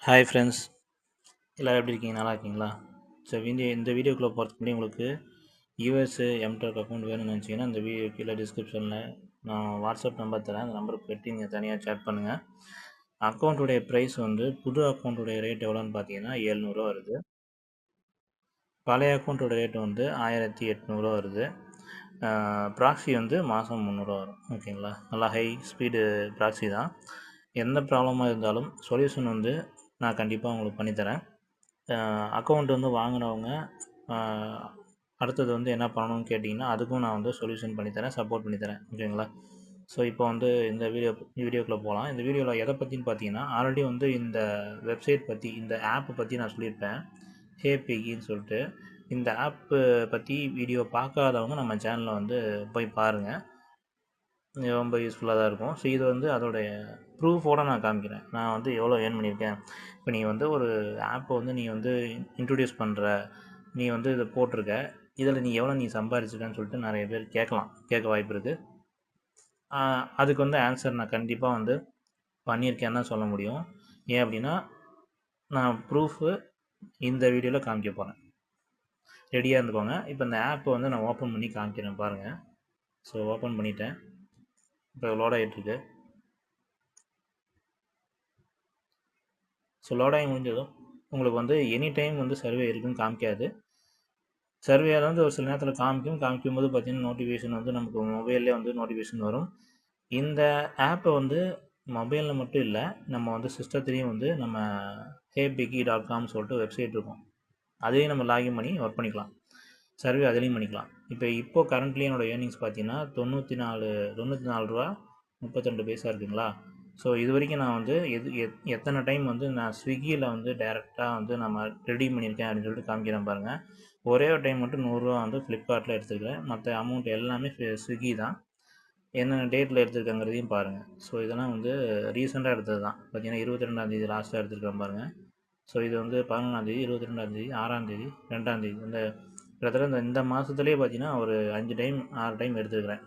Hi friends, எல்லோரும் எப்படி இருக்கீங்க? நல்லா இருக்கீங்களா? ஸோ இந்த வீடியோக்குள்ளே போகிறதுக்கு முன்னாடி உங்களுக்கு யூஎஸ்ஏ எம்டெக் அக்கௌண்ட் வேணும்னு நினச்சிங்கன்னா இந்த வீடியோ கீழே டிஸ்கிரிப்ஷனில் நான் வாட்ஸ்அப் நம்பர் தரேன். அந்த நம்பருக்கு பெட்டி நீங்கள் தனியாக சேட் பண்ணுங்கள். அக்கௌண்ட்டுடைய ப்ரைஸ் புது அக்கௌண்ட்டுடைய ரேட் எவ்வளோன்னு பார்த்தீங்கன்னா 700 வருது. பழைய அக்கௌண்ட்டோட ரேட் 1800 வருது. ப்ராக்ஸி மாதம் 300 வரும். ஓகேங்களா? நல்லா ஹை ஸ்பீடு ப்ராக்ஸி தான். எந்த ப்ராப்ளமாக இருந்தாலும் சொல்யூஷன் நான் கண்டிப்பாக உங்களுக்கு பண்ணித்தரேன். அக்கௌண்ட் வாங்கினவங்க அடுத்தது என்ன பண்ணணும்னு கேட்டிங்கன்னா அதுக்கும் நான் சொல்யூஷன் பண்ணித்தரேன், சப்போர்ட் பண்ணித்தரேன். ஓகேங்களா? ஸோ இப்போ இந்த வீடியோக்குள்ளே போகலாம். இந்த வீடியோவில் எதை பற்றின்னு பார்த்தீங்கன்னா ஆல்ரெடி இந்த வெப்சைட் பற்றி, இந்த ஆப்பை பற்றி நான் சொல்லியிருப்பேன், ஹேபிகின்னு சொல்லிட்டு. இந்த ஆப்பு பற்றி வீடியோ பார்க்காதவங்க நம்ம சேனலில் போய் பாருங்கள். ரொம்ப யூஸ்ஃபுல்லாக தான் இருக்கும். ஸோ இது அதோடைய ப்ரூஃபோடு நான் காமிக்கிறேன். நான் எவ்வளோ ஏர்ன் பண்ணியிருக்கேன். இப்போ நீ ஒரு ஆப்பை நீ இன்ட்ரடியூஸ் பண்ணுற, நீ இதை போட்டிருக்க, இதில் நீ எவ்வளோ சம்பாரிச்சிருக்கன்னு சொல்லிட்டு நிறைய பேர் கேட்க வாய்ப்பு இருக்குது. அதுக்கு ஆன்சர் நான் கண்டிப்பாக பண்ணியிருக்கேன்னு தான் சொல்ல முடியும். ஏன் அப்படின்னா நான் ப்ரூஃபு இந்த வீடியோவில் காமிக்க போகிறேன். ரெடியாக இருந்துக்கோங்க. இப்போ இந்த ஆப்பை நான் ஓப்பன் பண்ணி காமிக்கிறேன் பாருங்கள். ஸோ ஓப்பன் பண்ணிட்டேன். இப்போ லோட் ஆகிட்டுருக்கு. ஸோ லோடாகி முடிஞ்சதும் உங்களுக்கு எனி டைம் சர்வே இருக்குன்னு காமிக்காது. சர்வேயில் ஒரு சில நேரத்தில் காமிக்கும்போது பார்த்தீங்கன்னா நோட்டிஃபிகேஷன் நமக்கு மொபைல்லே நோட்டிஃபிகேஷன் வரும். இந்த ஆப்பை மொபைலில் மட்டும் இல்லை, நம்ம சிஸ்டத்துலேயும் நம்ம heypiggy.com சொல்லிட்டு வெப்சைட் இருக்கும். அதையும் நம்ம லாகின் பண்ணி ஒர்க் பண்ணிக்கலாம். சர்வே அதுலேயும் பண்ணிக்கலாம். இப்போ கரண்ட்லி என்னோடய ஏர்னிங்ஸ் பார்த்தீங்கன்னா 94 ரூபா 32 பைசா இருக்குங்களா? ஸோ இது வரைக்கும் நான் எத்தனை டைம் நான் ஸ்விக்கியில் டேரெக்டாக நம்ம ரெடீம் பண்ணியிருக்கேன் அப்படின்னு சொல்லிட்டு காமிக்கிறேன் பாருங்கள். ஒரே ஒரு டைம் மட்டும் 100 ரூபா ஃப்ளிப்கார்ட்டில் எடுத்துக்கிறேன். மற்ற அமௌண்ட் எல்லாமே ஸ்விக்கி தான். என்னென்ன டேட்டில் எடுத்துருக்கங்கிறதையும் பாருங்கள். ஸோ இதெல்லாம் ரீசெண்டாக எடுத்தது தான். பார்த்தீங்கன்னா 22ஆந்தேதி லாஸ்ட்டாக எடுத்துருக்கேன் பாருங்கள். ஸோ இது 11ஆந்தேதி, 22ஆந்தேதி, 6ஆந்தேதி, 2ஆந்தேதி, கிட்டத்தட்ட இந்த மாதத்துலேயே பார்த்தீங்கன்னா ஒரு 5 டைம் 6 டைம் எடுத்துருக்கிறேன்.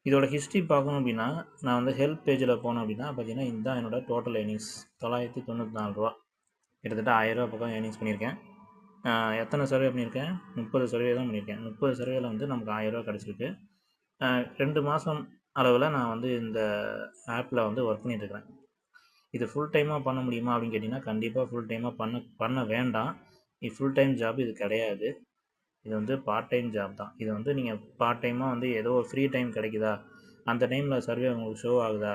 இதோட ஹிஸ்ட்ரி பார்க்கணும் அப்படின்னா நான் ஹெல்ப் பேஜில் போனோம் அப்படின்னா பார்த்தீங்கன்னா இதுதான் என்னோடய டோட்டல் ஏர்னிங்ஸ். 994 ரூபா, கிட்டத்தட்ட 1000 ரூபா பக்கம் ஏர்னிங்ஸ் பண்ணியிருக்கேன். எத்தனை சர்வே பண்ணியிருக்கேன்? 30 சர்வே தான் பண்ணியிருக்கேன். 30 சர்வேல நமக்கு 1000 ரூபா கிடச்சிருக்கு. 2 மாதம் அளவில் நான் இந்த ஆப்பில் ஒர்க் பண்ணிட்டுருக்கிறேன். இது ஃபுல் டைமாக பண்ண முடியுமா அப்படின்னு கேட்டிங்கன்னா கண்டிப்பாக ஃபுல் டைமாக பண்ண வேண்டாம். இது ஃபுல் டைம் ஜாப் இது கிடையாது. இது பார்ட் டைம் ஜாப் தான். இது நீங்கள் பார்ட் டைமாக ஏதோ ஒரு ஃப்ரீ டைம் கிடைக்குதா, அந்த டைமில் சர்வே உங்களுக்கு ஷோ ஆகுதா,